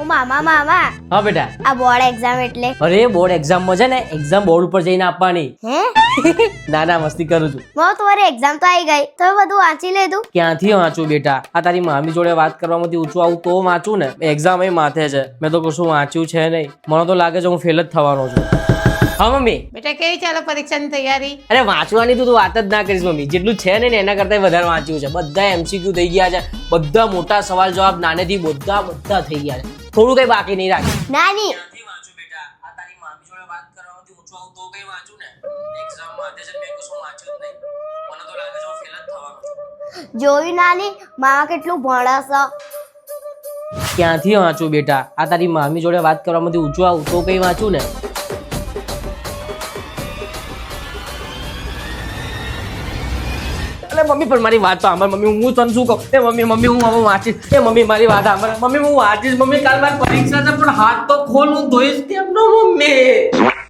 ઓ મામા મામા હા બેટા. આ બોર્ડ એક્ઝામ એટલે અરે બોર્ડ એક્ઝામમાં છે ને એક્ઝામ બોર્ડ ઉપર જઈને આપવાની. હે ના ના મસ્તી કરું છું. મારો તમારી એક્ઝામ તો આવી ગઈ તો બધું વાંચી લીધું. ક્યાંથી વાંચું બેટા? આ તારી મામી જોડે વાત કરવામાંથી ઊંચું આવું તો વાંચું ને. એક્ઝામ એ માથે છે, મેં તો કશું વાંચ્યું છે નહીં. મને તો લાગે છે હું ફેલ જ થવાનો છું. હા મમ્મી. બેટા કેવી ચાલે પરીક્ષાની તૈયારી? અરે વાંચવાની તું વાત જ ના કરીશ મમ્મી. જેટલું છે ને એના કરતાં વધારે વાંચ્યું છે. બધા MCQ થઈ ગયા છે, બધા મોટા સવાલ જવાબ નાનેથી બધા થઈ ગયા છે. થોડું કઈ બાકી નહીં રાખ્યું. નાની વાંચું બેટા. આ તારી મામી જોડે વાત કરવામાંથી ઊંચું આવું તો કઈ વાંચું ને. એક્ઝામ માથે છે, મેં કશું વાંચ્યું જ નહીં. મને તો લાગે છે હું ફેલ જ થવાનો છું. જોયું નાની મામા કેટલું ભણશે. ક્યાંથી વાંચું બેટા? આ તારી મામી જોડે વાત કરવામાંથી ઊંચું આવું તો કઈ વાંચું ને. અરે મમ્મી પણ મારી વાત તો સાંભળ મમ્મી. હું તને શું કહું? એ મમ્મી હું હવે વાંચીશ. એ મમ્મી મારી વાત સાંભળ. મમ્મી હું વાંચીશ. મમ્મી કાલ મારી પરીક્ષા છે પણ હાથ તો ખોલ, હું ધોઈશ કેમનો મમ્મી?